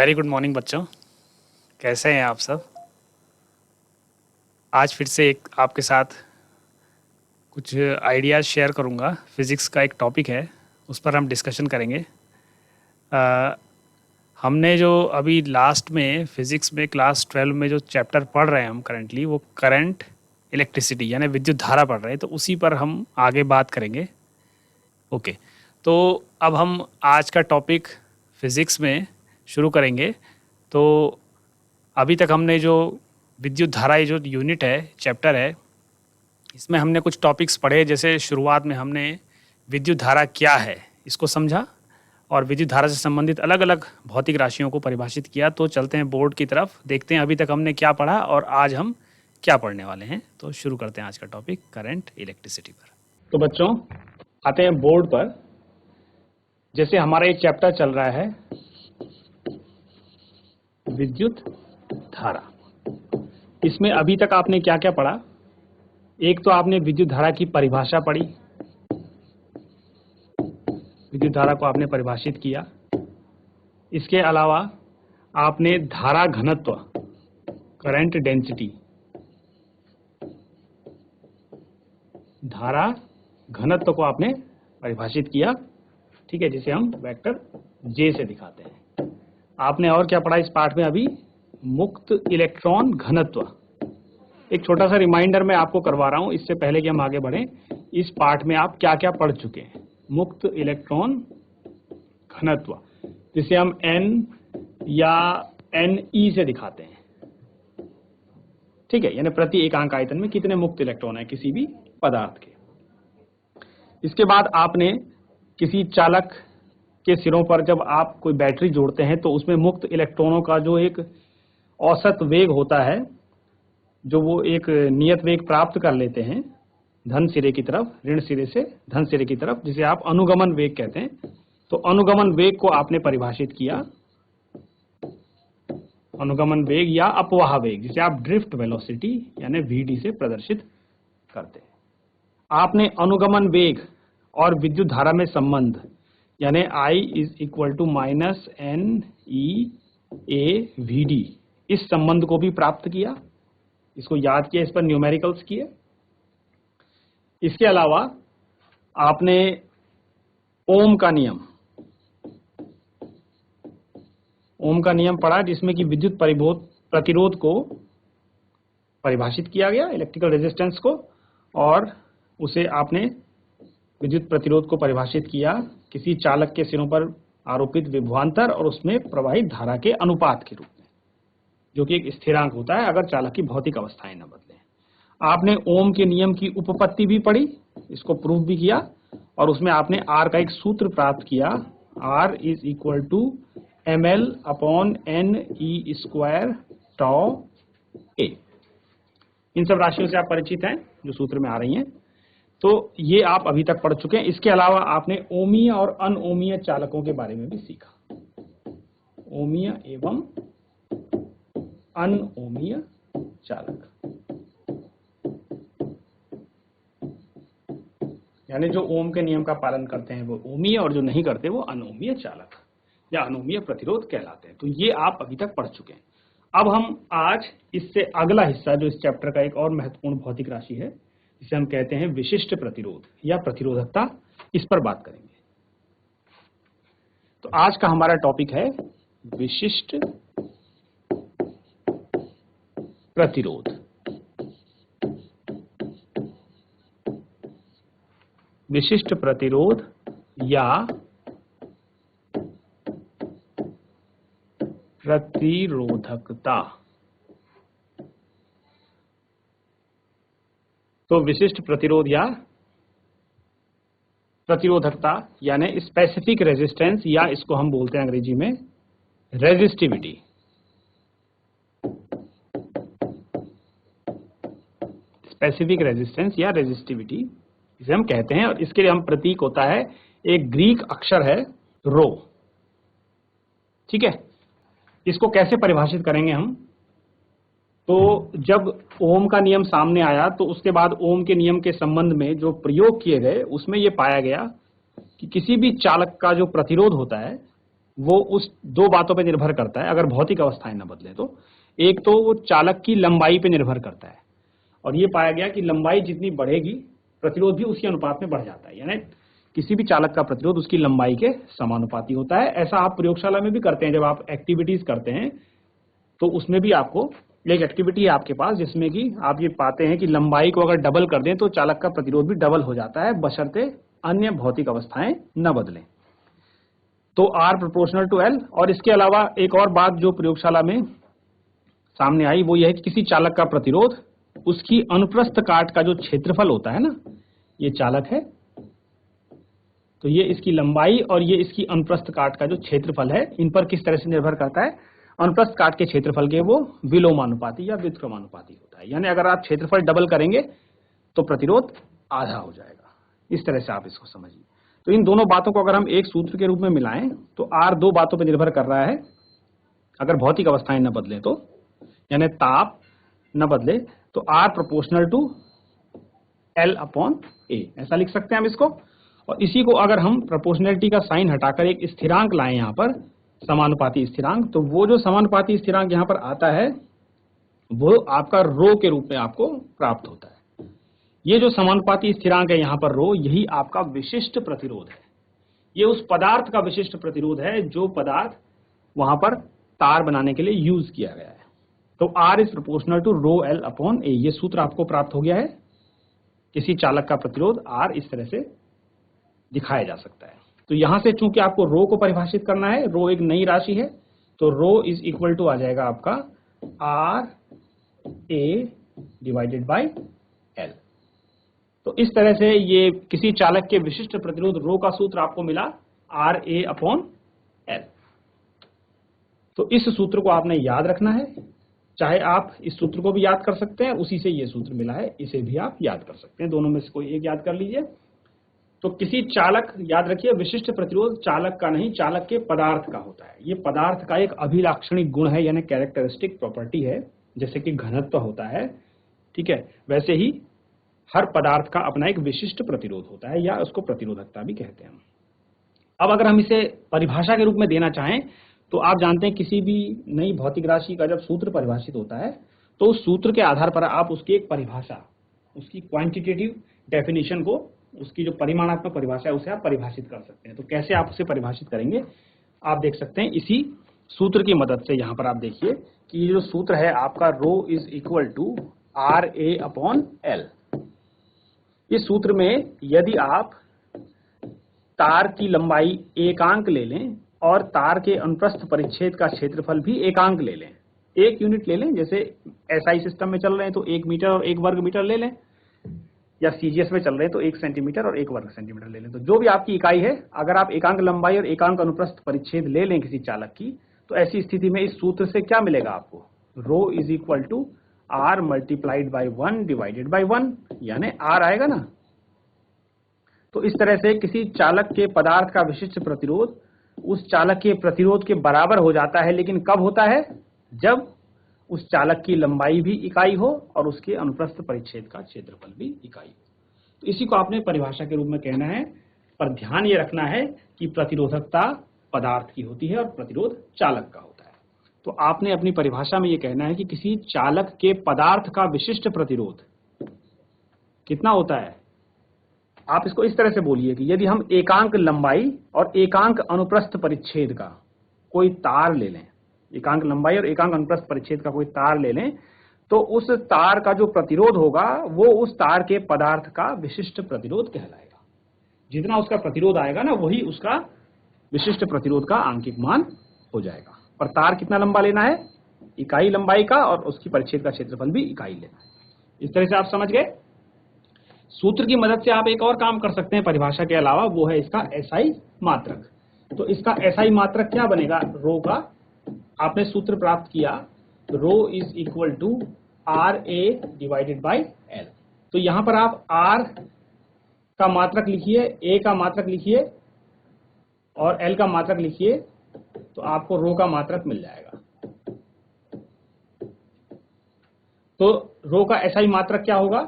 Very good morning बच्चों। कैसे हैं आप सब? आज फिर से एक आपके साथ कुछ आइडियाज़ शेयर करूंगा। फिज़िक्स का एक टॉपिक है, उस पर हम डिस्कशन करेंगे। हमने जो अभी लास्ट में फिज़िक्स में क्लास 12 में जो चैप्टर पढ़ रहे हैं हम करंटली, वो करंट इलेक्ट्रिसिटी यानी विद्युत धारा पढ़ रहे हैं, तो उसी पर हम आगे बात करेंगे। ओके, तो अब हम आज का टॉपिक फिज़िक्स में शुरू करेंगे। तो अभी तक हमने जो विद्युत धारा ये जो यूनिट है, चैप्टर है, इसमें हमने कुछ टॉपिक्स पढ़े। जैसे शुरुआत में हमने विद्युत धारा क्या है इसको समझा और विद्युत धारा से संबंधित अलग अलग भौतिक राशियों को परिभाषित किया। तो चलते हैं बोर्ड की तरफ, देखते हैं अभी तक हमने क्या पढ़ा और आज हम क्या पढ़ने वाले हैं। तो शुरू करते हैं आज का टॉपिक करंट इलेक्ट्रिसिटी पर। तो बच्चों आते हैं बोर्ड पर। जैसे हमारा एक चैप्टर चल रहा है विद्युत धारा, इसमें अभी तक आपने क्या क्या पढ़ा? एक तो आपने विद्युत धारा की परिभाषा पढ़ी, विद्युत धारा को आपने परिभाषित किया। इसके अलावा आपने धारा घनत्व, करंट डेंसिटी, धारा घनत्व को आपने परिभाषित किया, ठीक है, जिसे हम वेक्टर जे से दिखाते हैं। आपने और क्या पढ़ा इस पाठ में? अभी मुक्त इलेक्ट्रॉन घनत्व। एक छोटा सा रिमाइंडर मैं आपको करवा रहा हूं इससे पहले कि हम आगे बढ़ें। इस पाठ में आप क्या क्या पढ़ चुके हैं? मुक्त इलेक्ट्रॉन घनत्व, जिसे हम एन या एनई से दिखाते हैं, ठीक है, यानी प्रति एकांक आयतन में कितने मुक्त इलेक्ट्रॉन है किसी भी पदार्थ के। इसके बाद आपने किसी चालक के सिरों पर जब आप कोई बैटरी जोड़ते हैं तो उसमें मुक्त इलेक्ट्रॉनों का जो एक औसत वेग होता है, जो वो एक नियत वेग प्राप्त कर लेते हैं धन सिरे की तरफ, ऋण सिरे से धन सिरे की तरफ, जिसे आप अनुगमन वेग कहते हैं। तो अनुगमन वेग को आपने परिभाषित किया, अनुगमन वेग या अपवाह वेग, जिसे आप ड्रिफ्ट वेलोसिटी यानी वीडी से प्रदर्शित करते हैं। आपने अनुगमन वेग और विद्युत धारा में संबंध यानी I = -NE/A/VD, इस संबंध को भी प्राप्त किया, इसको याद किया, इस पर न्यूमेरिकल्स किए। इसके अलावा आपने ओम का नियम, ओम का नियम पढ़ा, जिसमें कि विद्युत प्रतिरोध को परिभाषित किया गया, इलेक्ट्रिकल रेजिस्टेंस को, और उसे आपने विद्युत प्रतिरोध को परिभाषित किया किसी चालक के सिरों पर आरोपित विभवांतर और उसमें प्रवाहित धारा के अनुपात के रूप में, जो कि एक स्थिरांक होता है अगर चालक की भौतिक अवस्थाएं न बदलें। आपने ओम के नियम की उपपत्ति भी पढ़ी, इसको प्रूव भी किया, और उसमें आपने आर का एक सूत्र प्राप्त किया, R = mL/ne²τA। इन सब राशियों से आप परिचित हैं जो सूत्र में आ रही हैं, तो ये आप अभी तक पढ़ चुके हैं। इसके अलावा आपने ओमीय और अनओमीय चालकों के बारे में भी सीखा, ओमीय एवं अनओमीय चालक, यानी जो ओम के नियम का पालन करते हैं वो ओमीय और जो नहीं करते वो अनओमीय चालक या अनओमीय प्रतिरोध कहलाते हैं। तो ये आप अभी तक पढ़ चुके हैं। अब हम आज इससे अगला हिस्सा, जो इस चैप्टर का एक और महत्वपूर्ण भौतिक राशि है, जिसे हम कहते हैं विशिष्ट प्रतिरोध या प्रतिरोधकता, इस पर बात करेंगे। तो आज का हमारा टॉपिक है विशिष्ट प्रतिरोध। विशिष्ट प्रतिरोध या प्रतिरोधकता। तो विशिष्ट प्रतिरोध या प्रतिरोधकता यानी स्पेसिफिक रेजिस्टेंस, या इसको हम बोलते हैं अंग्रेजी में रेजिस्टिविटी। स्पेसिफिक रेजिस्टेंस या रेजिस्टिविटी इसे हम कहते हैं, और इसके लिए हम प्रतीक होता है, एक ग्रीक अक्षर है रो, ठीक है। इसको कैसे परिभाषित करेंगे हम? तो जब ओम का नियम सामने आया तो उसके बाद ओम के नियम के संबंध में जो प्रयोग किए गए उसमें यह पाया गया कि किसी भी चालक का जो प्रतिरोध होता है वो उस दो बातों पे निर्भर करता है अगर भौतिक अवस्थाएं न बदले तो। एक तो वो चालक की लंबाई पे निर्भर करता है, और ये पाया गया कि लंबाई जितनी बढ़ेगी प्रतिरोध भी उसी अनुपात में बढ़ जाता है, यानी किसी भी चालक का प्रतिरोध उसकी लंबाई के समानुपाती होता है। ऐसा आप प्रयोगशाला में भी करते हैं, जब आप एक्टिविटीज करते हैं तो उसमें भी आपको एक एक्टिविटी है आपके पास जिसमें कि आप ये पाते हैं कि लंबाई को अगर डबल कर दें तो चालक का प्रतिरोध भी डबल हो जाता है, बशर्ते अन्य भौतिक अवस्थाएं न बदलें। तो R प्रोपोर्शनल टू L। और इसके अलावा एक और बात जो प्रयोगशाला में सामने आई वो यह है कि किसी चालक का प्रतिरोध उसकी अनुप्रस्थ काट का जो क्षेत्रफल होता है ना, ये चालक है तो ये इसकी लंबाई और ये इसकी अनुप्रस्थ काट का जो क्षेत्रफल है, इन पर किस तरह से निर्भर करता है, अनुप्रस्थ काट के क्षेत्रफल के वो विलोमानुपाती या व्युत्क्रमानुपाती होता है। यानी अगर आप क्षेत्रफल डबल करेंगे तो प्रतिरोध आधा हो जाएगा। इस तरह से आप इसको समझिए। तो इन दोनों बातों को अगर हम एक सूत्र के रूप में मिलाएं तो R दो बातों पर निर्भर कर रहा है अगर भौतिक अवस्थाएं न बदले तो, यानी ताप न बदले तो R proportional to L upon A, ऐसा लिख सकते हैं हम इसको। और इसी को अगर हम प्रोपोर्शनलिटी का साइन हटाकर एक स्थिरांक लाएं यहाँ पर, समानुपाती स्थिरांक, तो वो जो समानुपाती स्थिरांक यहाँ पर आता है वो आपका रो के रूप में आपको प्राप्त होता है। ये जो समानुपाती स्थिरांक है यहाँ पर रो, यही आपका विशिष्ट प्रतिरोध है। ये उस पदार्थ का विशिष्ट प्रतिरोध है जो पदार्थ वहां पर तार बनाने के लिए यूज किया गया है। तो R is proportional to rho L upon A, ये सूत्र आपको प्राप्त हो गया है। किसी चालक का प्रतिरोध R इस तरह से दिखाया जा सकता है। तो यहां से चूंकि आपको रो को परिभाषित करना है, रो एक नई राशि है, तो रो इज इक्वल टू आ जाएगा आपका R A divided by L। तो इस तरह से ये किसी चालक के विशिष्ट प्रतिरोध रो का सूत्र आपको मिला R A अपॉन L। तो इस सूत्र को आपने याद रखना है, चाहे आप इस सूत्र को भी याद कर सकते हैं, उसी से ये सूत्र मिला है, इसे भी आप याद कर सकते हैं, दोनों में से कोई एक याद कर लीजिए। तो किसी चालक, याद रखिए विशिष्ट प्रतिरोध चालक का नहीं, चालक के पदार्थ का होता है। ये पदार्थ का एक अभिलाक्षणिक गुण है, यानी कैरेक्टरिस्टिक प्रॉपर्टी है, जैसे कि घनत्व होता है, ठीक है, वैसे ही हर पदार्थ का अपना एक विशिष्ट प्रतिरोध होता है, या उसको प्रतिरोधकता भी कहते हैं। अब अगर हम इसे परिभाषा के रूप में देना चाहें तो आप जानते हैं किसी भी नई भौतिक राशि का जब सूत्र परिभाषित होता है तो उस सूत्र के आधार पर आप उसकी एक परिभाषा, उसकी क्वांटिटेटिव डेफिनेशन को, उसकी जो परिमाणात्मक परिभाषा है उसे आप परिभाषित कर सकते हैं। तो कैसे आप उसे परिभाषित करेंगे आप देख सकते हैं इसी सूत्र की मदद से। यहां पर आप देखिए कि ये जो सूत्र है आपका rho is equal to R A upon L। इस सूत्र में यदि आप तार की लंबाई एकांक ले लें और तार के अनुप्रस्थ परिच्छेद का क्षेत्रफल भी एकांक ले लें, एक यूनिट ले लें, जैसे SI सिस्टम में चल रहे हैं तो 1 मीटर और 1 वर्ग मीटर ले लें, या CGS में चल रहे हैं तो 1 सेंटीमीटर और 1 वर्ग सेंटीमीटर ले लें। तो जो भी आपकी इकाई है, अगर आप एकांक लंबाई और एकांक अनुप्रस्थ परिच्छेद ले लें किसी चालक की, तो ऐसी स्थिति में इस सूत्र से क्या मिलेगा आपको, rho is equal to R multiplied by 1 divided by 1, यानी R आएगा ना। तो इस तरह से किसी चालक के पदार्थ का विशिष्ट प्रतिरोध उस चालक के प्रतिरोध के बराबर हो जाता है, लेकिन कब होता है, जब उस चालक की लंबाई भी इकाई हो और उसके अनुप्रस्थ परिच्छेद का क्षेत्रफल भी इकाई हो। तो इसी को आपने परिभाषा के रूप में कहना है, पर ध्यान ये रखना है कि प्रतिरोधकता पदार्थ की होती है और प्रतिरोध चालक का होता है। तो आपने अपनी परिभाषा में ये कहना है कि किसी चालक के पदार्थ का विशिष्ट प्रतिरोध कितना होता है। आप इसको इस तरह से बोलिए कि यदि हम एकांक लंबाई और एकांक अनुप्रस्थ परिच्छेद का कोई तार ले लें, एकांक लंबाई और एकांक अनुप्रस्थ परिच्छेद का कोई तार ले लें, तो उस तार का जो प्रतिरोध होगा वो उस तार के पदार्थ का विशिष्ट प्रतिरोध कहलाएगा। जितना उसका प्रतिरोध आएगा ना, वही उसका विशिष्ट प्रतिरोध का आंकिक मान हो जाएगा। पर तार कितना लंबा लेना है, इकाई लंबाई का, और उसकी परिच्छेद का क्षेत्रफल भी इकाई लेना है। इस तरह से आप समझ गए। सूत्र की मदद से आप एक और काम कर सकते हैं परिभाषा के अलावा, वो है इसका SI मात्रक। तो इसका SI मात्रक क्या बनेगा, रो का आपने सूत्र प्राप्त किया, rho is equal to R A divided by L। तो यहां पर आप R का मात्रक लिखिए, A का मात्रक लिखिए और L का मात्रक लिखिए, तो आपको रो का मात्रक मिल जाएगा। तो रो का SI मात्रक क्या होगा,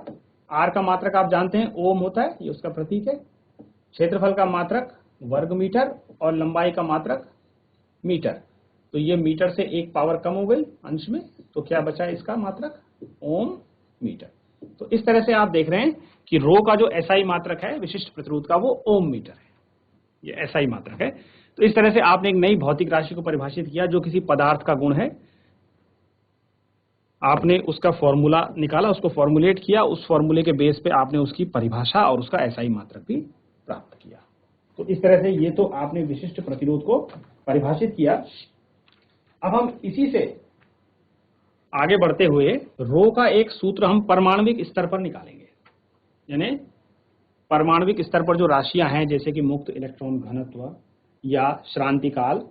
R का मात्रक आप जानते हैं ओम होता है, ये उसका प्रतीक है, क्षेत्रफल का मात्रक वर्ग मीटर और लंबाई का मात्रक मीटर। तो ये मीटर से एक पावर कम हो गई अंश में, तो क्या बचा इसका मात्रक? ओम मीटर। तो इस तरह से आप देख रहे हैं कि रो का जो एसआई मात्रक है विशिष्ट प्रतिरोध का वो ओम मीटर है, ये एसआई मात्रक है। तो इस तरह से आपने एक नई भौतिक राशि को परिभाषित किया जो किसी पदार्थ का गुण है, आपने उसका फॉर्मूला निकाला, उसको फॉर्मुलेट किया, उस फॉर्मूले के बेस पे आपने उसकी परिभाषा और उसका एसआई मात्रक भी प्राप्त किया। तो इस तरह से ये तो आपने विशिष्ट प्रतिरोध को परिभाषित किया। अब हम इसी से आगे बढ़ते हुए रो का एक सूत्र हम परमाणविक स्तर पर निकालेंगे, यानी परमाणविक स्तर पर जो राशियां हैं जैसे कि मुक्त इलेक्ट्रॉन घनत्व या श्रांति काल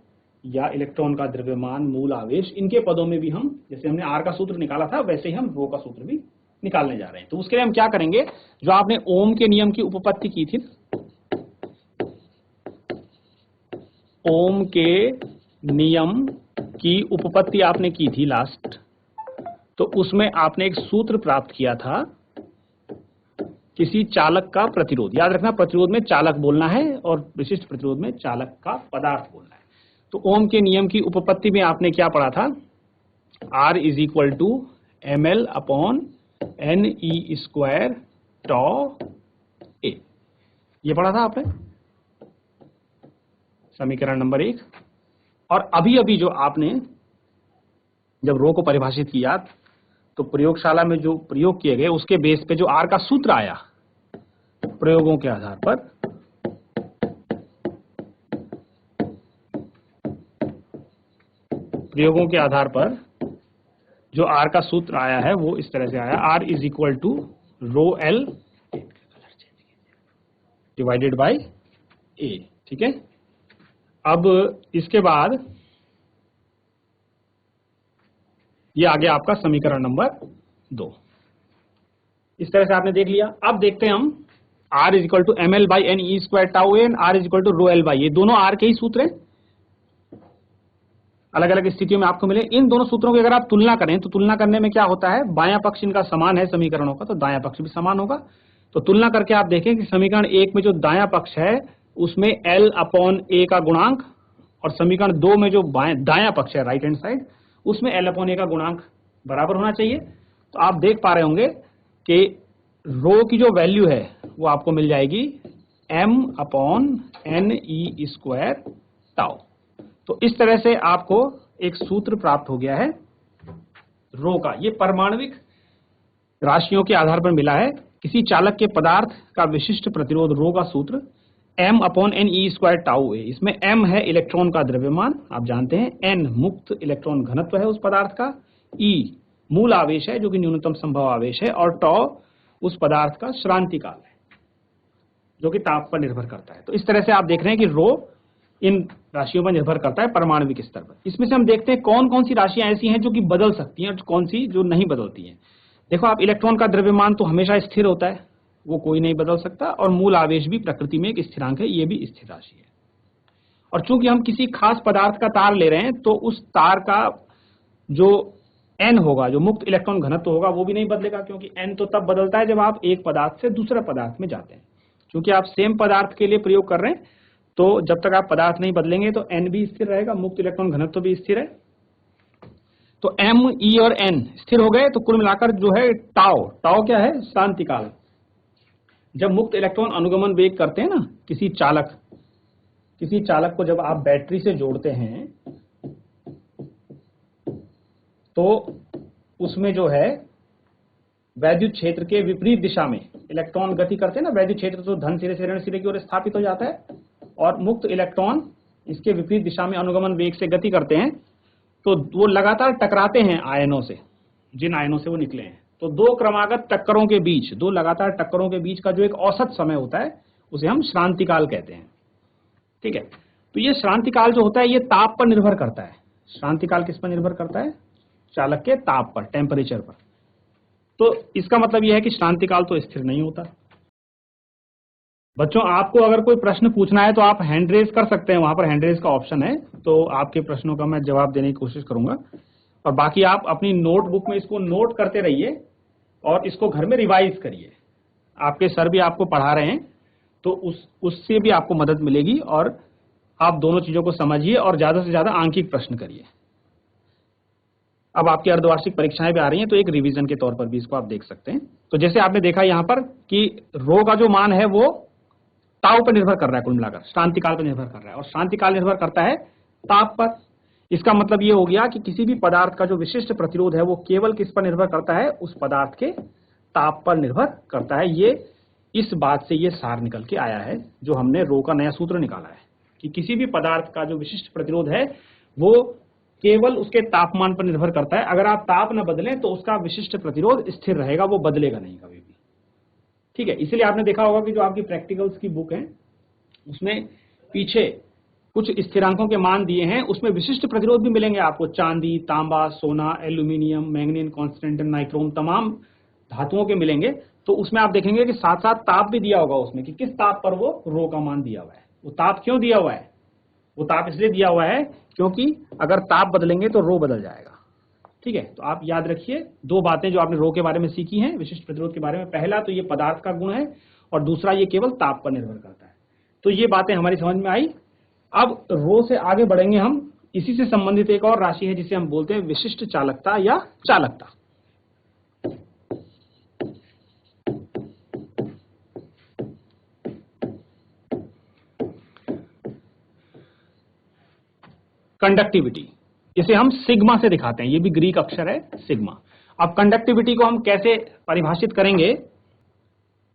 या इलेक्ट्रॉन का द्रव्यमान, मूल आवेश, इनके पदों में भी हम, जैसे हमने आर का सूत्र निकाला था वैसे ही हम रो का सूत्र भी निकालने जा रहे हैं। तो उसके लिए हम क्या करेंगे, जो आपने ओम के नियम की उपपत्ति की थी, ओम के नियम की उपपत्ति आपने की थी लास्ट, तो उसमें आपने एक सूत्र प्राप्त किया था किसी चालक का प्रतिरोध। याद रखना, प्रतिरोध में चालक बोलना है और विशिष्ट प्रतिरोध में चालक का पदार्थ बोलना है। तो ओम के नियम की उपपत्ति में आपने क्या पढ़ा था? R is equal to ml upon NE square tau A, ये पढ़ा था आपने, समीकरण नंबर 1। और अभी अभी जो आपने जब रो को परिभाषित किया तो प्रयोगशाला में जो प्रयोग किए गए उसके बेस पे जो R का सूत्र आया, प्रयोगों के आधार पर जो R का सूत्र आया है वो इस तरह से आया, R is equal to rho L divided by A. ठीक है, अब इसके बाद ये आ गया आपका समीकरण नंबर 2। इस तरह से आपने देख लिया। अब देखते हैं हम R is equal to m l by n e square tau n, R is equal to rho l by, ये दोनों R के ही सूत्र हैं, अलग अलग स्थितियों में आपको मिले। इन दोनों सूत्रों की अगर आप तुलना करें तो तुलना करने में क्या होता है, बायां पक्ष इनका समान है समीकरणों का, तो दायां पक्ष भी समान होगा। तो तुलना करके आप देखें कि समीकरण 1 में जो दायां पक्ष है उसमें L अपॉन ए का गुणांक, और समीकरण 2 में जो दायां पक्ष है राइट हैंड साइड उसमें L अपॉन ए का गुणांक बराबर होना चाहिए। तो आप देख पा रहे होंगे कि रो की जो वैल्यू है वो आपको मिल जाएगी m upon n e square tau. तो इस तरह से आपको एक सूत्र प्राप्त हो गया है रो का। ये परमाणविक राशियों के आधार पर मिला है। किसी चालक के पदार्थ का विशिष्ट प्रतिरोध रो का सूत्र m upon n e square tau है। इसमें m है इलेक्ट्रॉन का द्रव्यमान, आप जानते हैं, n मुक्त इलेक्ट्रॉन घनत्व है उस पदार्थ का, e मूल आवेश है जो कि न्यूनतम संभव आवेश है, और टॉ उस पदार्थ का श्रांति काल है जो कि ताप पर निर्भर करता है। तो इस तरह से आप देख रहे हैं कि रो इन राशियों पर निर्भर करता है परमाणविक स्तर पर। इसमें से हम देखते हैं कौन कौन सी राशियां ऐसी हैं जो कि बदल सकती हैं और कौन सी जो नहीं बदलती हैं। देखो आप, इलेक्ट्रॉन का द्रव्यमान तो हमेशा स्थिर होता है, वो कोई नहीं बदल सकता, और मूल आवेश भी प्रकृति में एक स्थिरांक है, ये भी स्थिर राशि है। और चूंकि हम किसी खास पदार्थ का तार ले रहे हैं तो उस तार का जो n होगा, जो मुक्त इलेक्ट्रॉन घनत्व होगा, वो भी नहीं बदलेगा, क्योंकि n तो तब बदलता है जब आप एक पदार्थ से दूसरे पदार्थ में जाते हैं। क्योंकि आप सेम पदार्थ के लिए प्रयोग कर रहे हैं, तो जब तक आप पदार्थ नहीं बदलेंगे तो n भी स्थिर रहेगा, मुक्त इलेक्ट्रॉन घनत्व भी स्थिर है। तो m, e और n स्थिर हो गए, तो कुल मिलाकर जो है टाउ, टाउ क्या है, शांति काल। जब मुक्त इलेक्ट्रॉन अनुगमन वेग करते हैं ना, किसी चालक को जब आप बैटरी से जोड़ते हैं तो उसमें जो है वैद्युत क्षेत्र के विपरीत दिशा में इलेक्ट्रॉन गति करते हैं ना, वैद्युत क्षेत्र तो धन सिरे से ऋण सिरे की ओर स्थापित हो जाता है, और मुक्त इलेक्ट्रॉन इसके विपरीत दिशा में अनुगमन वेग से गति करते हैं, तो वो लगातार टकराते हैं आयनों से, जिन आयनों से वो निकले हैं। तो दो क्रमागत टक्करों के बीच, दो लगातार टक्करों के बीच का जो एक औसत समय होता है उसे हम श्रांति काल कहते हैं। ठीक है, तो ये श्रांति काल जो होता है ये ताप पर निर्भर करता है। श्रांति काल किस पर निर्भर करता है, चालक के ताप पर, टेम्परेचर पर। तो इसका मतलब यह है कि श्रांति काल तो स्थिर नहीं होता। बच्चों, आपको अगर कोई प्रश्न पूछना है तो आप हैंड रेज कर सकते हैं, वहां पर हैंड रेज का ऑप्शन है, तो आपके प्रश्नों का मैं जवाब देने की कोशिश करूंगा। और बाकी आप अपनी नोटबुक में इसको नोट करते रहिए और इसको घर में रिवाइज करिए। आपके सर भी आपको पढ़ा रहे हैं तो उससे भी आपको मदद मिलेगी, और आप दोनों चीजों को समझिए और ज्यादा से ज्यादा आंकिक प्रश्न करिए। अब आपकी अर्धवार्षिक परीक्षाएं भी आ रही हैं, तो एक रिवीजन के तौर पर भी इसको आप देख सकते हैं। तो जैसे आपने देखा यहां पर कि रो का जो मान है वो ताव पर निर्भर कर रहा है, कुल मिलाकर शांतिकाल पर निर्भर कर रहा है, और शांतिकाल निर्भर करता है ताप पर। इसका मतलब ये हो गया कि किसी भी पदार्थ का जो विशिष्ट प्रतिरोध है वो केवल किस पर निर्भर करता है, उस पदार्थ के ताप पर निर्भर करता है। ये इस बात से ये सार निकल के आया है जो हमने रो का नया सूत्र निकाला है कि किसी भी पदार्थ का जो विशिष्ट प्रतिरोध है वो केवल उसके तापमान पर निर्भर करता है। अगर आप ताप न बदलें तो उसका विशिष्ट प्रतिरोध स्थिर रहेगा, वो बदलेगा नहीं कभी भी। ठीक है, इसलिए आपने देखा होगा कि जो आपकी प्रैक्टिकल्स की बुक है उसमें पीछे कुछ स्थिरांकों के मान दिए हैं, उसमें विशिष्ट प्रतिरोध भी मिलेंगे आपको। चांदी, तांबा, सोना, एल्यूमिनियम, मैंगनीज, कांस्टेंट, नाइक्रोम, तमाम धातुओं के मिलेंगे। तो उसमें आप देखेंगे कि साथ साथ ताप भी दिया होगा उसमें कि किस ताप पर वो रो का मान दिया हुआ है। वो ताप क्यों दिया हुआ है? वो ताप इसलिए दिया हुआ है क्योंकि अगर ताप बदलेंगे तो रो बदल जाएगा। ठीक है, तो आप याद रखिए दो बातें जो आपने रो के बारे में सीखी हैं विशिष्ट प्रतिरोध के बारे में। पहला तो ये पदार्थ का गुण है और दूसरा ये केवल ताप पर निर्भर करता है। तो ये बातें हमारी समझ में आई। अब रो से आगे बढ़ेंगे हम। इसी से संबंधित एक और राशि है जिसे हम बोलते हैं विशिष्ट चालकता या चालकता। कंडक्टिविटी, इसे हम सिग्मा से दिखाते हैं। ये भी ग्रीक अक्षर है सिग्मा। अब कंडक्टिविटी को हम कैसे परिभाषित करेंगे,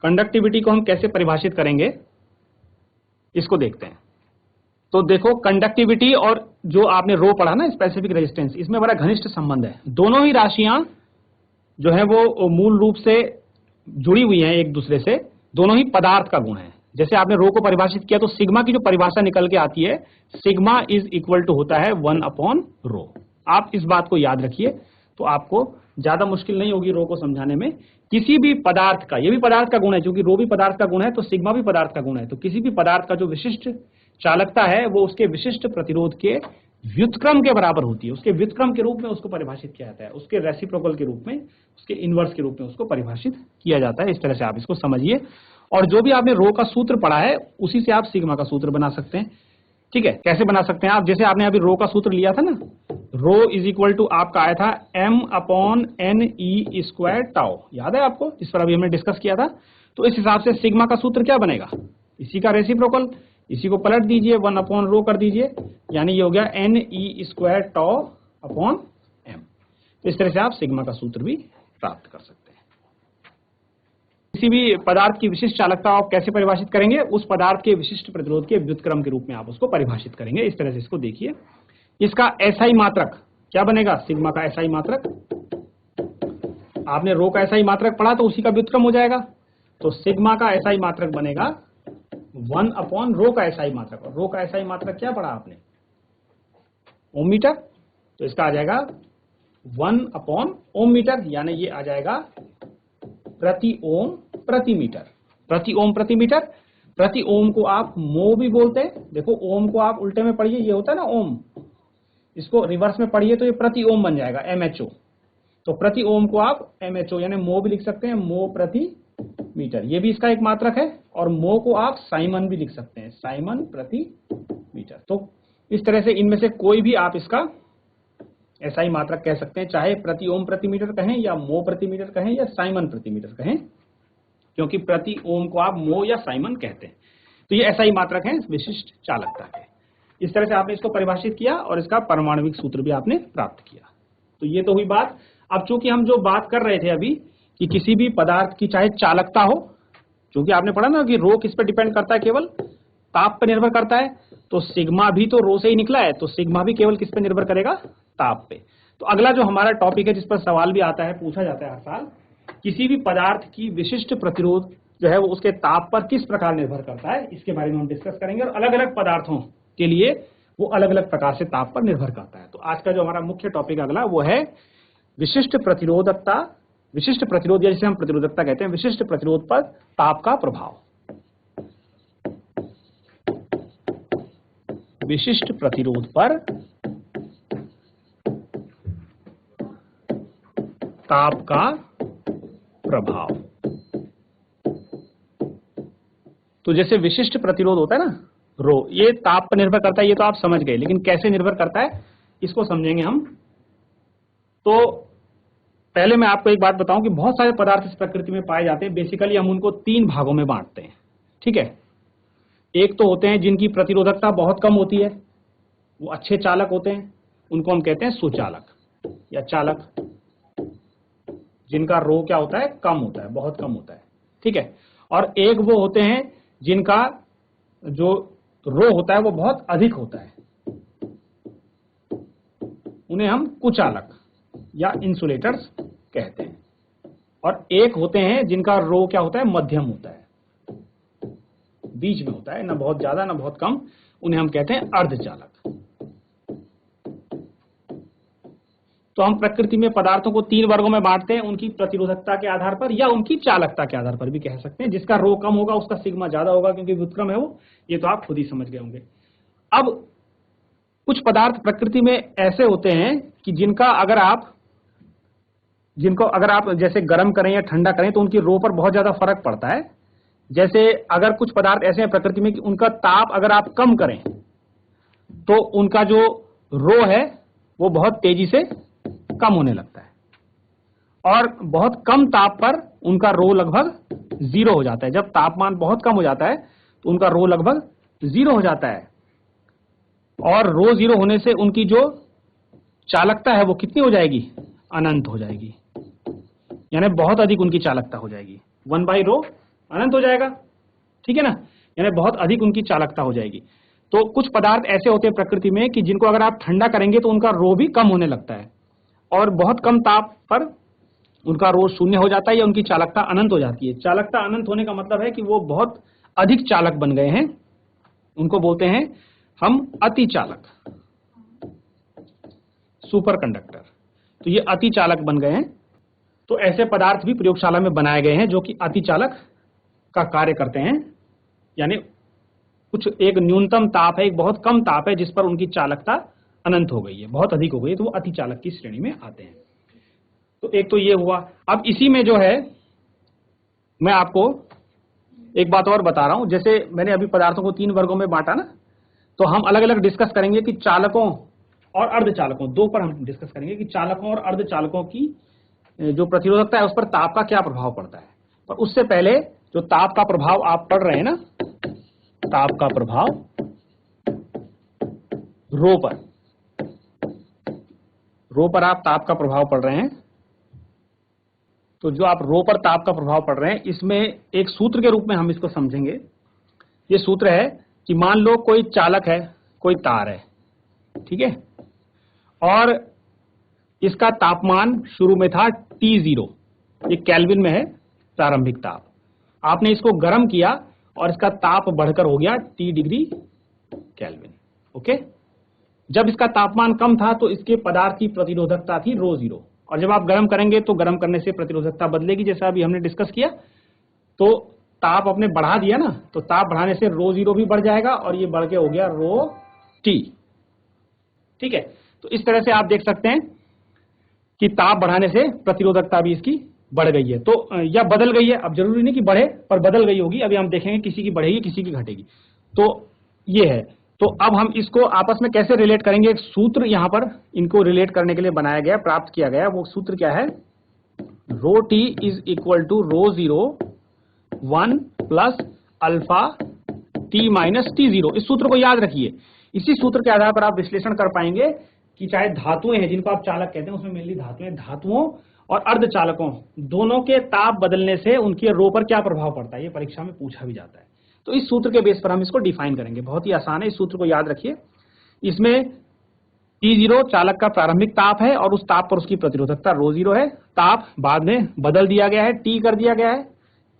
कंडक्टिविटी को हम कैसे परिभाषित करेंगे इसको देखते हैं। तो देखो, कंडक्टिविटी और जो आपने रो पढ़ा ना स्पेसिफिक रेजिस्टेंस, इसमें बड़ा घनिष्ठ संबंध है। दोनों ही राशियां जो है वो मूल रूप से जुड़ी हुई हैं एक दूसरे से, दोनों ही पदार्थ का गुण है। जैसे आपने रो को परिभाषित किया तो सिग्मा की जो परिभाषा निकल के आती है, सिग्मा इज इक्वल टू होता है 1/रो। आप इस बात को याद रखिए तो आपको ज्यादा मुश्किल नहीं होगी रो को समझाने में। किसी भी पदार्थ का, ये भी पदार्थ का गुण है, क्योंकि रो भी पदार्थ का गुण है तो सिग्मा भी पदार्थ का गुण है। तो किसी भी पदार्थ का जो विशिष्ट चालकता है वो उसके विशिष्ट प्रतिरोध के व्युत्क्रम के बराबर होती है। उसके व्युत्क्रम के रूप में उसको परिभाषित किया जाता है, उसके रेसिप्रोकल के रूप में, उसके इनवर्स के रूप में उसको परिभाषित किया जाता है। इस तरह से आप इसको समझिए। और जो भी आपने रो का सूत्र पढ़ा है उसी से आप सिग्मा का सूत्र बना सकते हैं। ठीक है, कैसे बना सकते हैं आप? जैसे आपने अभी रो का सूत्र लिया था ना, रो इज इक्वल टू आपका आया था m/ne² टाउ, याद है आपको, इस पर अभी हमने डिस्कस किया था। तो इस हिसाब से सिग्मा का सूत्र क्या बनेगा? इसी का रेसिप्रोकल, इसी को पलट दीजिए 1/रो कर दीजिए, यानी ये हो गया ne² टाउ/m। तो इस तरह से आप सिग्मा का सूत्र भी प्राप्त कर सकते हैं। किसी भी पदार्थ की विशिष्ट चालकता आप कैसे परिभाषित करेंगे? उस पदार्थ के विशिष्ट प्रतिरोध के व्युत्क्रम के रूप में आप उसको परिभाषित करेंगे। इस तरह से इसको देखिए। इसका एसआई मात्रक क्या बनेगा? सिग्मा का एसआई मात्रक, आपने रो का एसआई मात्रक पढ़ा तो उसी का व्युत्क्रम हो जाएगा। तो सिग्मा का एसआई मात्रक बनेगा 1/रो का एसआई मात्रक। और रो का एसआई मात्रक क्या पढ़ा आपने? ओम मीटर। तो इसका आ जाएगा 1/ओम मीटर, यानी ये आ जाएगा प्रति ओम प्रति मीटर। प्रति ओम प्रति मीटर। प्रति ओम को आप मो भी बोलते हैं। देखो, ओम को आप उल्टे में पढ़िए, ये होता है ना ओम, इसको रिवर्स में पढ़िए तो ये प्रति ओम बन जाएगा MHO। तो प्रति ओम को आप MHO यानी मो भी लिख सकते हैं, मो प्रति मीटर, ये भी इसका एक मात्रक है। और मो को आप साइमन भी लिख सकते हैं, साइमन प्रति मीटर। तो इस तरह से इनमें से कोई भी आप इसका एसआई मात्रक कह सकते हैं, चाहे प्रति ओम प्रति मीटर कहें या मो प्रति मीटर कहें या साइमन प्रति मीटर कहें, क्योंकि प्रति ओम को आप मो या साइमन कहते हैं। तो ये एसआई मात्रक है विशिष्ट चालकता के। इस तरह से आपने इसको परिभाषित किया और इसका परमाणुविक सूत्र भी आपने प्राप्त किया। तो ये तो हुई बात। अब चूंकि हम जो बात कर रहे थे अभी कि किसी भी पदार्थ की चाहे चालकता हो, क्योंकि आपने पढ़ा ना कि रो किस पर डिपेंड करता है? केवल ताप पर निर्भर करता है। तो सिग्मा भी तो रो से ही निकला है, तो सिग्मा भी केवल किस पर निर्भर करेगा? ताप पे। तो अगला जो हमारा टॉपिक है जिस पर सवाल भी आता है, पूछा जाता है हर साल, किसी भी पदार्थ की विशिष्ट प्रतिरोध जो है वो उसके ताप पर किस प्रकार निर्भर करता है, इसके बारे में हम डिस्कस करेंगे। और अलग अलग पदार्थों के लिए वो अलग अलग प्रकार से ताप पर निर्भर करता है। तो आज का जो हमारा मुख्य टॉपिक अगला वो है विशिष्ट प्रतिरोधकता, विशिष्ट प्रतिरोध या जिसे हम प्रतिरोधकता कहते हैं, विशिष्ट प्रतिरोध पर ताप का प्रभाव। विशिष्ट प्रतिरोध पर ताप का प्रभाव। तो जैसे विशिष्ट प्रतिरोध होता है ना, रो, ये ताप पर निर्भर करता है, ये तो आप समझ गए, लेकिन कैसे निर्भर करता है इसको समझेंगे हम। तो पहले मैं आपको एक बात बताऊं कि बहुत सारे पदार्थ इस प्रकृति में पाए जाते हैं। बेसिकली हम उनको 3 भागों में बांटते हैं, ठीक है। एक तो होते हैं जिनकी प्रतिरोधकता बहुत कम होती है, वो अच्छे चालक होते हैं, उनको हम कहते हैं सुचालक या चालक, जिनका रो क्या होता है, कम होता है, बहुत कम होता है, ठीक है। और एक वो होते हैं जिनका जो रो होता है वो बहुत अधिक होता है, उन्हें हम कुचालक या इंसुलेटर्स कहते हैं। और एक होते हैं जिनका रो क्या होता है, मध्यम होता है, बीच में होता है, ना बहुत ज्यादा ना बहुत कम, उन्हें हम कहते हैं अर्धचालक। तो हम प्रकृति में पदार्थों को 3 वर्गों में बांटते हैं, उनकी प्रतिरोधकता के आधार पर या उनकी चालकता के आधार पर भी कह सकते हैं। जिसका रो कम होगा उसका सिग्मा ज्यादा होगा, क्योंकि व्युत्क्रम है वो, ये तो आप खुद ही समझ गए होंगे। अब कुछ पदार्थ प्रकृति में ऐसे होते हैं कि जिनको अगर आप जैसे गर्म करें या ठंडा करें तो उनकी रो पर बहुत ज्यादा फर्क पड़ता है। जैसे अगर कुछ पदार्थ ऐसे हैं प्रकृति में कि उनका ताप अगर आप कम करें तो उनका जो रो है वो बहुत तेजी से कम होने लगता है, और बहुत कम ताप पर उनका रो लगभग 0 हो जाता है। जब तापमान बहुत कम हो जाता है तो उनका रो लगभग 0 हो जाता है, और रो 0 होने से उनकी जो चालकता है वो कितनी हो जाएगी, अनंत हो जाएगी, यानी बहुत अधिक उनकी चालकता हो जाएगी। 1/ρ अनंत हो जाएगा, ठीक है ना, यानी बहुत अधिक उनकी चालकता हो जाएगी। तो कुछ पदार्थ ऐसे होते हैं प्रकृति में कि जिनको अगर आप ठंडा करेंगे तो उनका रो भी कम होने लगता है, और बहुत कम ताप पर उनका रो 0 हो जाता है या उनकी चालकता अनंत हो जाती है। चालकता अनंत होने का मतलब है कि वो बहुत अधिक चालक बन गए हैं, उनको बोलते हैं हम अति चालक, सुपर कंडक्टर। तो ये अति चालक बन गए हैं। तो ऐसे पदार्थ भी प्रयोगशाला में बनाए गए हैं जो कि अति चालक का कार्य करते हैं, यानी कुछ एक न्यूनतम ताप है, एक बहुत कम ताप है जिस पर उनकी चालकता अनंत हो गई है, बहुत अधिक हो गई है, तो वो अति चालक की श्रेणी में आते हैं। तो एक तो ये हुआ। अब इसी में जो है मैं आपको एक बात और बता रहा हूं। जैसे मैंने अभी पदार्थों को 3 वर्गों में बांटा ना, तो हम अलग अलग डिस्कस करेंगे कि चालकों और अर्धचालकों, 2 पर हम डिस्कस करेंगे कि चालकों और अर्धचालकों की जो प्रतिरोधकता है उस पर ताप का क्या प्रभाव पड़ता है। पर उससे पहले जो ताप का प्रभाव आप पढ़ रहे हैं ना, ताप का प्रभाव रो पर आप ताप का प्रभाव पढ़ रहे हैं। तो जो आप रो पर ताप का प्रभाव पढ़ रहे हैं, इसमें एक सूत्र के रूप में हम इसको समझेंगे। ये सूत्र है कि मान लो कोई चालक है, कोई तार है, ठीक है, और इसका तापमान शुरू में था T0, ये केल्विन में है प्रारंभिक ताप। आपने इसको गर्म किया और इसका ताप बढ़कर हो गया T डिग्री केल्विन, ओके। जब इसका तापमान कम था तो इसके पदार्थ की प्रतिरोधकता थी ρ0, और जब आप गर्म करेंगे तो गर्म करने से प्रतिरोधकता बदलेगी, जैसा अभी हमने डिस्कस किया। तो ताप आपने बढ़ा दिया ना, तो ताप बढ़ाने से ρ0 भी बढ़ जाएगा और ये बढ़ के हो गया ρT, ठीक है। तो इस तरह से आप देख सकते हैं कि ताप बढ़ाने से प्रतिरोधकता भी इसकी बढ़ गई है, तो या बदल गई है। अब जरूरी नहीं कि बढ़े, पर बदल गई होगी। अभी हम देखेंगे किसी की बढ़ेगी किसी की घटेगी। तो ये है। तो अब हम इसको आपस में कैसे रिलेट करेंगे, एक सूत्र यहां पर इनको रिलेट करने के लिए बनाया गया, प्राप्त किया गया। वो सूत्र क्या है, ρT is equal to ρ0 1 plus alpha T minus T0। इस सूत्र को याद रखिए। इसी सूत्र के आधार पर आप विश्लेषण कर पाएंगे कि चाहे धातुएं हैं जिनको आप चालक कहते हैं, उसमें मेनली धातुएं, धातुओं और अर्धचालकों दोनों के ताप बदलने से उनके रो पर क्या प्रभाव पड़ता है, ये परीक्षा में पूछा भी जाता है। तो इस सूत्र के बेस पर हम इसको डिफाइन करेंगे। बहुत ही आसान है, इस सूत्र को याद रखिए। इसमें T0 चालक का प्रारंभिक ताप है और उस ताप पर उसकी प्रतिरोधकता ρ0 है। ताप बाद में बदल दिया गया है, T कर दिया गया है,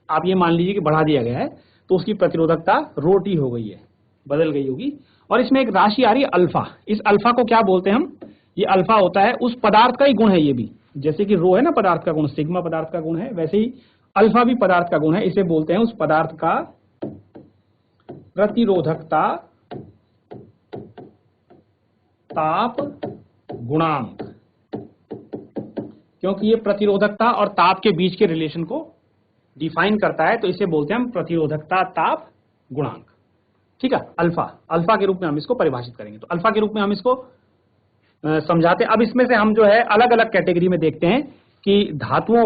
आप ये मान लीजिए कि बढ़ा दिया गया है, तो उसकी प्रतिरोधकता ρT हो गई है, बदल गई होगी। और इसमें एक राशि आ रही है अल्फा। इस अल्फा को क्या बोलते हैं हम, ये अल्फा होता है उस पदार्थ का ही गुण है। ये भी जैसे कि रो है ना पदार्थ का गुण, सिग्मा पदार्थ का गुण है, वैसे ही अल्फा भी पदार्थ का गुण है। इसे बोलते हैं उस पदार्थ का प्रतिरोधकता ताप गुणांक, क्योंकि ये प्रतिरोधकता और ताप के बीच के रिलेशन को डिफाइन करता है, तो इसे बोलते हैं हम प्रतिरोधकता ताप गुणांक। ठीक है, अल्फा, अल्फा के रूप में हम इसको परिभाषित करेंगे। तो अल्फा के रूप में हम इसको समझाते हैं। अब इसमें से हम जो है अलग अलग कैटेगरी में देखते हैं कि धातुओं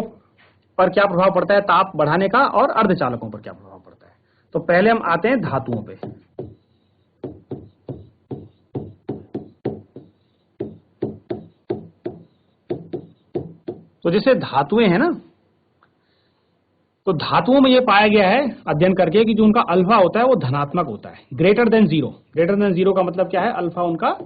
पर क्या प्रभाव पड़ता है ताप बढ़ाने का और अर्धचालकों पर क्या प्रभाव पड़ता है। तो पहले हम आते हैं धातुओं पे। तो जैसे धातुएं हैं ना, तो धातुओं में यह पाया गया है अध्ययन करके कि जो उनका अल्फा होता है वो धनात्मक होता है, greater than zero. Greater than zero का मतलब क्या है, अल्फा उनका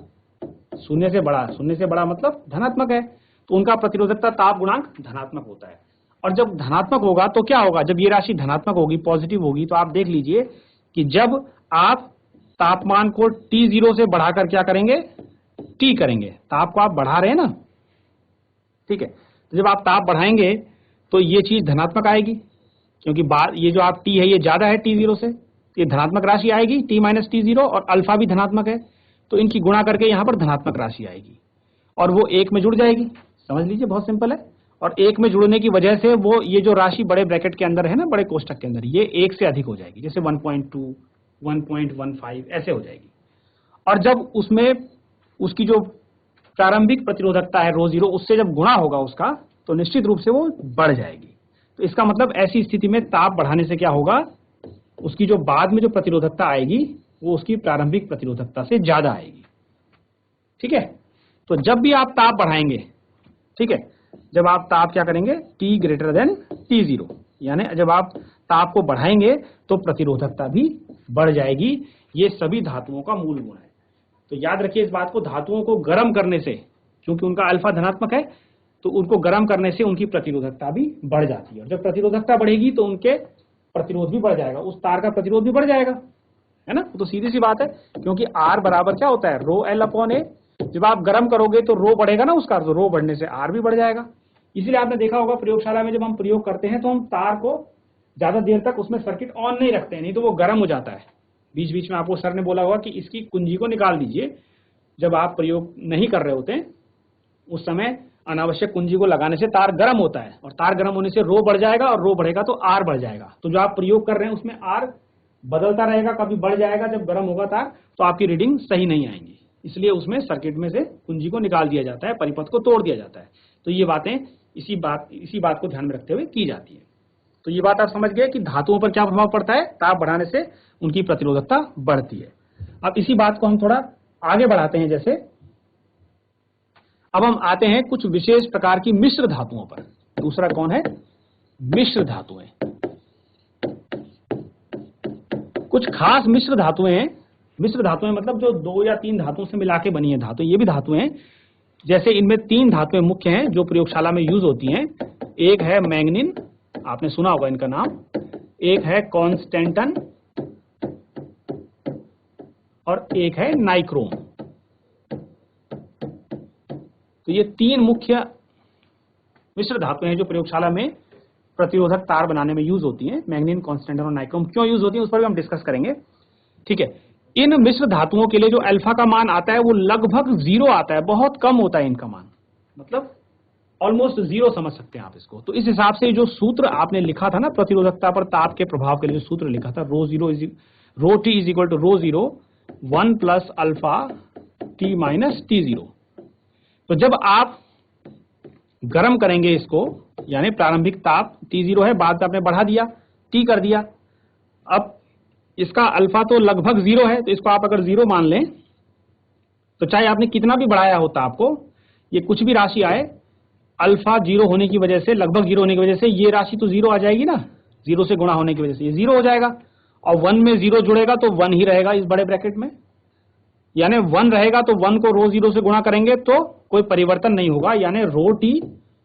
शून्य से बड़ा, शून्य से बड़ा मतलब धनात्मक है, तो उनका प्रतिरोधकता ताप गुणांक धनात्मक होता है। और जब धनात्मक होगा तो क्या होगा, जब ये राशि धनात्मक होगी, पॉजिटिव होगी, तो आप देख लीजिए कि जब आप तापमान को T0 से बढ़ाकर क्या करेंगे, T करेंगे, ताप को आप बढ़ा रहे हैं ना, ठीक है। तो जब आप ताप बढ़ाएंगे तो ये चीज धनात्मक आएगी, क्योंकि ये जो आप T है ये ज्यादा है T0 से, ये धनात्मक राशि आएगी T माइनस T0, और अल्फा भी धनात्मक है, तो इनकी गुणा करके यहाँ पर धनात्मक राशि आएगी और वो एक में जुड़ जाएगी। समझ लीजिए, बहुत सिंपल है। और एक में जुड़ने की वजह से वो ये जो राशि बड़े ब्रैकेट के अंदर है ना, बड़े कोष्ठक के अंदर, ये एक से अधिक हो जाएगी, जैसे 1.2, 1.15 ऐसे हो जाएगी। और जब उसमें उसकी जो प्रारंभिक प्रतिरोधकता है रो जीरो, उससे जब गुणा होगा उसका, तो निश्चित रूप से वो बढ़ जाएगी। तो इसका मतलब ऐसी स्थिति में ताप बढ़ाने से क्या होगा, उसकी जो बाद में जो प्रतिरोधकता आएगी वो उसकी प्रारंभिक प्रतिरोधकता से ज्यादा आएगी, ठीक है। तो जब भी आप ताप बढ़ाएंगे, ठीक है, जब आप ताप क्या करेंगे, T ग्रेटर देन T0, यानी जब आप ताप को बढ़ाएंगे तो प्रतिरोधकता भी बढ़ जाएगी। ये सभी धातुओं का मूल गुण है। तो याद रखिए इस बात को, धातुओं को गर्म करने से, क्योंकि उनका अल्फा धनात्मक है, तो उनको गर्म करने से उनकी प्रतिरोधकता भी बढ़ जाती है, और जब प्रतिरोधकता बढ़ेगी तो उनके प्रतिरोध भी बढ़ जाएगा, उस तार का प्रतिरोध भी बढ़ जाएगा, है ना। तो सीधी सी बात है, क्योंकि R बराबर क्या होता है, रो L अपॉन A। जब आप गर्म करोगे तो रो बढ़ेगा ना उसका, तो रो बढ़ने से R भी बढ़ जाएगा। इसलिए आपने देखा होगा प्रयोगशाला में जब हम प्रयोग करते हैं तो हम तार को ज्यादा देर तक उसमें सर्किट ऑन नहीं रखते हैं, नहीं तो वो गर्म हो जाता है। बीच बीच में आपको सर ने बोला होगा कि इसकी कुंजी को निकाल दीजिए। जब आप प्रयोग नहीं कर रहे होते उस समय अनावश्यक कुंजी को लगाने से तार गर्म होता है, और तार गर्म होने से रो बढ़ जाएगा, और रो बढ़ेगा तो R बढ़ जाएगा। तो जो आप प्रयोग कर रहे हैं उसमें R बदलता रहेगा, कभी बढ़ जाएगा जब गर्म होगा तार, तो आपकी रीडिंग सही नहीं आएंगी। इसलिए उसमें सर्किट में से कुंजी को निकाल दिया जाता है, परिपथ को तोड़ दिया जाता है। तो ये बातें इसी बात को ध्यान में रखते हुए की जाती है। तो ये बात आप समझ गए कि धातुओं पर क्या प्रभाव पड़ता है, ताप बढ़ाने से उनकी प्रतिरोधकता बढ़ती है। अब इसी बात को हम थोड़ा आगे बढ़ाते हैं। जैसे अब हम आते हैं कुछ विशेष प्रकार की मिश्र धातुओं पर। दूसरा कौन है, मिश्र धातुएं। कुछ खास मिश्र धातुएं हैं। मिश्र धातुएं मतलब जो 2 या 3 धातुओं से मिला के बनी है धातु, ये भी धातुएं हैं। जैसे इनमें 3 धातुएं मुख्य हैं जो प्रयोगशाला में यूज होती हैं। एक है मैंगनीन, आपने सुना होगा इनका नाम, एक है कॉन्स्टेंटन, और एक है नाइक्रोम। तो ये 3 मुख्य मिश्र धातुएं हैं जो प्रयोगशाला में प्रतिरोधक तार बनाने में यूज होती हैं। मैंगनीन, कॉन्स्टेंटन और नाइक्रोम क्यों यूज होती है उस पर भी हम डिस्कस करेंगे, ठीक है। इन मिश्र धातुओं के लिए जो अल्फा का मान आता है वो लगभग 0 आता है, बहुत कम होता है इनका मान, मतलब ऑलमोस्ट 0 समझ सकते हैं आप इसको। तो इस हिसाब से जो सूत्र आपने लिखा था ना प्रतिरोधकता पर ताप के प्रभाव के लिए, जो सूत्र लिखा था rho T is equal to rho 0 1 plus alpha T minus T0। तो जब आप गर्म करेंगे इसको, यानी प्रारंभिक ताप T0 है, बाद में आपने बढ़ा दिया, T कर दिया, अब इसका अल्फा तो लगभग 0 है, तो इसको आप अगर 0 मान लें तो चाहे आपने कितना भी बढ़ाया हो ताप को, ये कुछ भी राशि आए, अल्फा 0 होने की वजह से, लगभग 0 होने की वजह से ये राशि तो 0 आ जाएगी ना, 0 से गुणा होने की वजह से ये 0 हो जाएगा, और 1 में 0 जुड़ेगा तो 1 ही रहेगा इस बड़े ब्रैकेट में, यानी 1 रहेगा तो 1 को रो 0 से गुणा करेंगे तो कोई परिवर्तन नहीं होगा, यानी रो T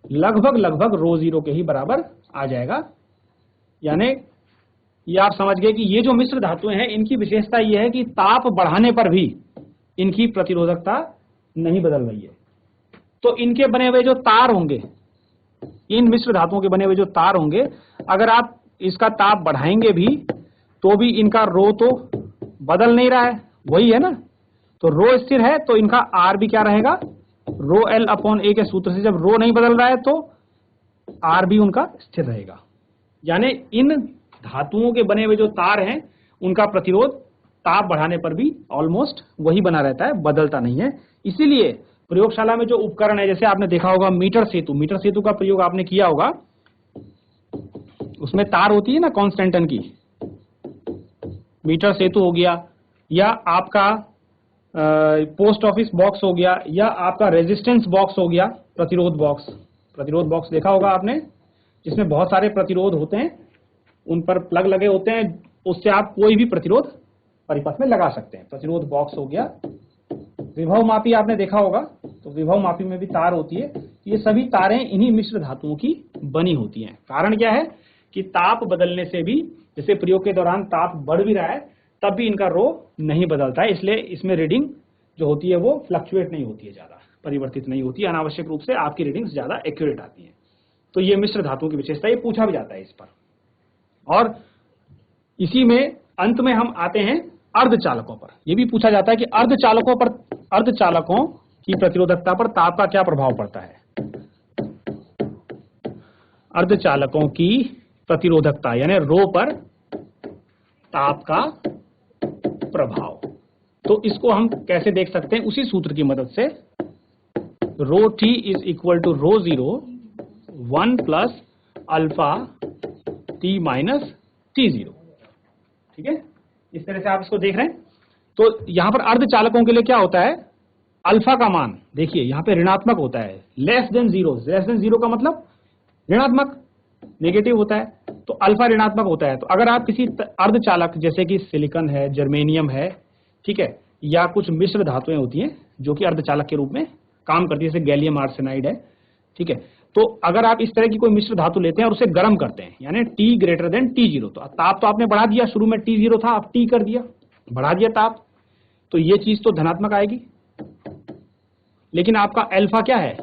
लगभग रो 0 के ही बराबर आ जाएगा। यानी ये आप समझ गए कि ये जो मिश्र धातुएं हैं इनकी विशेषता ये है कि ताप बढ़ाने पर भी इनकी प्रतिरोधकता नहीं बदल रही है। तो इनके बने हुए जो तार होंगे, इन मिश्र धातुओं के बने हुए जो तार होंगे, अगर आप इसका ताप बढ़ाएंगे भी तो भी इनका रो तो बदल नहीं रहा है, वही है ना। तो रो स्थिर है तो इनका आर भी क्या रहेगा, रो एल अपॉन ए के सूत्र से। जब रो नहीं बदल रहा है तो आर भी उनका स्थिर रहेगा। यानी इन धातुओं के बने हुए जो तार हैं उनका प्रतिरोध ताप बढ़ाने पर भी ऑलमोस्ट वही बना रहता है, बदलता नहीं है। इसीलिए प्रयोगशाला में जो उपकरण है, जैसे आपने देखा होगा मीटर सेतु का प्रयोग आपने किया होगा, उसमें तार होती है ना कांस्टेंट टन की, मीटर सेतु हो गया, या आपका पोस्ट ऑफिस बॉक्स हो गया, या आपका रेजिस्टेंस बॉक्स हो गया, प्रतिरोध बॉक्स देखा होगा आपने, जिसमें बहुत सारे प्रतिरोध होते हैं, उन पर प्लग लगे होते हैं, उससे आप कोई भी प्रतिरोध परिपथ में लगा सकते हैं। प्रतिरोध बॉक्स हो गया। विभव मापी आपने देखा होगा, तो विभव मापी में भी तार होती है। ये सभी तारें इन्हीं मिश्र धातुओं की बनी होती हैं। कारण क्या है कि ताप बदलने से भी, जैसे प्रयोग के दौरान ताप बढ़ भी रहा है, तब भी इनका रो नहीं बदलता है, इसलिए इसमें रीडिंग जो होती है वो फ्लक्चुएट नहीं होती है, ज्यादा परिवर्तित नहीं होती है, अनावश्यक रूप से आपकी रीडिंग्स ज्यादा एक्यूरेट आती है। तो ये मिश्र धातुओं की विशेषता, ये पूछा भी जाता है इस पर। और इसी में अंत में हम आते हैं अर्धचालकों पर। यह भी पूछा जाता है कि अर्धचालकों की प्रतिरोधकता पर ताप का क्या प्रभाव पड़ता है। अर्धचालकों की प्रतिरोधकता यानी रो पर ताप का प्रभाव, तो इसको हम कैसे देख सकते हैं, उसी सूत्र की मदद से। Rho t is equal to rho 0 1 plus alpha t minus t 0। ठीक है, इस तरह से आप इसको देख रहे हैं। तो यहां पर अर्धचालकों के लिए क्या होता है, अल्फा का मान देखिए यहां पे ऋणात्मक होता है, लेस देन जीरो का मतलब ऋणात्मक, नेगेटिव होता है, तो अल्फा ऋणात्मक होता है। तो अगर आप किसी अर्धचालक जैसे कि सिलिकॉन है, जर्मेनियम है, ठीक है, या कुछ मिश्र धातुएं होती हैं जो कि अर्धचालक के रूप में काम करती है, जैसे गैलियम आर्सेनाइड है, ठीक है, तो अगर आप इस तरह की कोई मिश्र धातु लेते हैं और उसे गर्म करते हैं, यानी T ग्रेटर देन T0, तो ताप तो आपने बढ़ा दिया, शुरू में T0 था, आप T कर दिया, बढ़ा दिया ताप, तो ये चीज तो धनात्मक आएगी। लेकिन आपका अल्फा क्या है,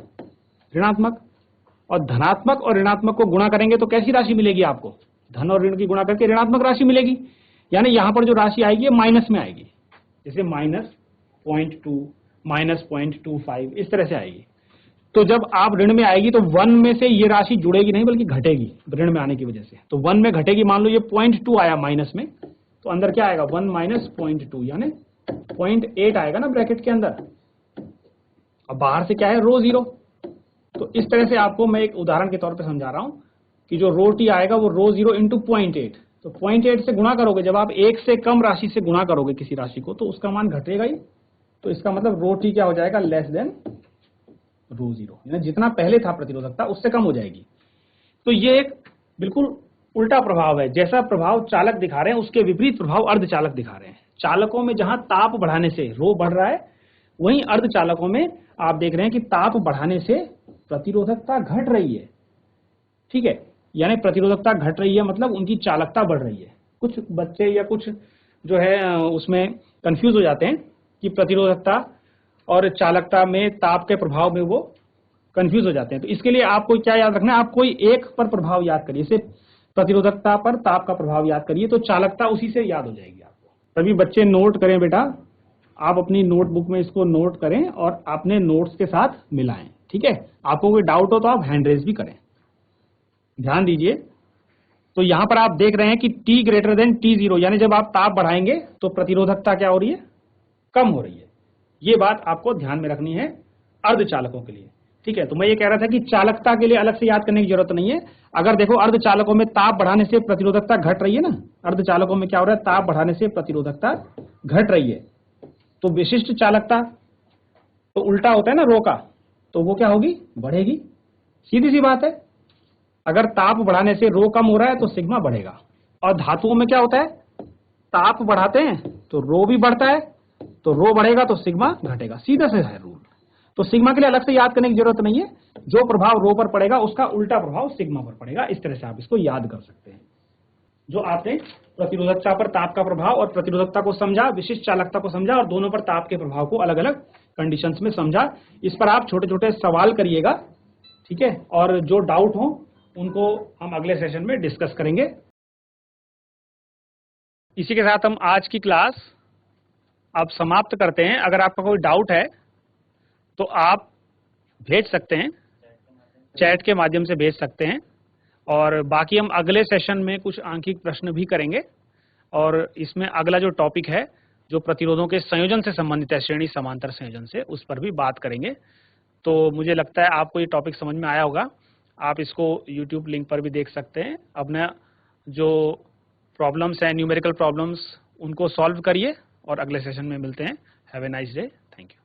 ऋणात्मक, और धनात्मक और ऋणात्मक को गुणा करेंगे तो कैसी राशि मिलेगी आपको, धन और ऋण की गुणा करके ऋणात्मक राशि मिलेगी। यानी यहां पर जो राशि आएगी माइनस में आएगी, जैसे -0.2 -0.25 इस तरह से आएगी। तो जब आप ऋण में आएगी तो 1 में से ये राशि जुड़ेगी नहीं बल्कि घटेगी ऋण में आने की वजह से। तो 1 में घटेगी, मान लो ये 0.2 आया माइनस में, तो अंदर क्या आएगा 1 माइनस 0.2 यानी 0.8 आएगा ना ब्रैकेट के अंदर। अब बाहर से क्या है रो 0। तो इस तरह से आपको मैं एक उदाहरण के तौर पे समझा रहा हूं कि जो रो टी आएगा वो रो 0 इंटू 0.8, तो 0.8 से गुणा करोगे, जब आप एक से कम राशि से गुणा करोगे किसी राशि को तो उसका मान घटेगा ही। तो इसका मतलब रो टी क्या हो जाएगा, लेस देन रो 0, यानी जितना पहले था प्रतिरोधकता उससे कम हो जाएगी। तो ये एक बिल्कुल उल्टा प्रभाव है, जैसा प्रभाव चालक दिखा रहे हैं उसके विपरीत प्रभाव अर्धचालक दिखा रहे हैं। चालकों में जहां ताप बढ़ाने से रो बढ़ रहा है, वहीं अर्धचालकों में आप देख रहे हैं कि ताप बढ़ाने से प्रतिरोधकता घट रही है। ठीक है, यानी प्रतिरोधकता घट रही है मतलब उनकी चालकता बढ़ रही है। कुछ बच्चे या कुछ जो है उसमें कंफ्यूज हो जाते हैं कि प्रतिरोधकता और चालकता में ताप के प्रभाव में वो कंफ्यूज हो जाते हैं। तो इसके लिए आपको क्या याद रखना है, आप कोई एक पर प्रभाव याद करिए, जैसे प्रतिरोधकता पर ताप का प्रभाव याद करिए तो चालकता उसी से याद हो जाएगी आपको। सभी बच्चे नोट करें बेटा, आप अपनी नोटबुक में इसको नोट करें और अपने नोट्स के साथ मिलाएं। ठीक है, आपको कोई डाउट हो तो आप हैंड रेज भी करें, ध्यान दीजिए। तो यहां पर आप देख रहे हैं कि T ग्रेटर देन T0, यानी जब आप ताप बढ़ाएंगे तो प्रतिरोधकता क्या हो रही है, कम हो रही है। ये बात आपको ध्यान में रखनी है अर्धचालकों के लिए। ठीक है, तो मैं ये कह रहा था कि चालकता के लिए अलग से याद करने की जरूरत नहीं है। अगर देखो अर्धचालकों में ताप बढ़ाने से प्रतिरोधकता घट रही है ना, अर्धचालकों में क्या हो रहा है, ताप बढ़ाने से प्रतिरोधकता घट रही है। तो विशिष्ट चालकता तो उल्टा होता है ना रो का, तो वो क्या होगी, बढ़ेगी। सीधी सी बात है, अगर ताप बढ़ाने से रो कम हो रहा है तो सिग्मा बढ़ेगा। और धातुओं में क्या होता है, ताप बढ़ाते हैं तो रो भी बढ़ता है, तो रो बढ़ेगा तो सिग्मा घटेगा, सीधा से है रूल। तो सिग्मा के लिए अलग से याद करने की जरूरत नहीं है, जो प्रभाव रो पर पड़ेगा उसका उल्टा प्रभाव सिग्मा पर पड़ेगा। इस तरह से आप इसको याद कर सकते हैं। जो आपने प्रतिरोधकता पर ताप का प्रभाव और प्रतिरोधकता को समझा, विशिष्ट चालकता को समझा और दोनों पर ताप के प्रभाव को अलग अलग कंडीशंस में समझा, इस पर आप छोटे छोटे सवाल करिएगा। ठीक है, और जो डाउट हो उनको हम अगले सेशन में डिस्कस करेंगे। इसी के साथ हम आज की क्लास अब समाप्त करते हैं। अगर आपका कोई डाउट है तो आप भेज सकते हैं, चैट के माध्यम से भेज सकते हैं। और बाकी हम अगले सेशन में कुछ आंखिक प्रश्न भी करेंगे। और इसमें अगला जो टॉपिक है जो प्रतिरोधों के संयोजन से संबंधित है, श्रेणी समांतर संयोजन से, उस पर भी बात करेंगे। तो मुझे लगता है आपको ये टॉपिक समझ में आया होगा। आप इसको YouTube लिंक पर भी देख सकते हैं। अपना जो प्रॉब्लम्स हैं, न्यूमेरिकल प्रॉब्लम्स, उनको सॉल्व करिए और अगले सेशन में मिलते हैं। Have a nice day. Thank you.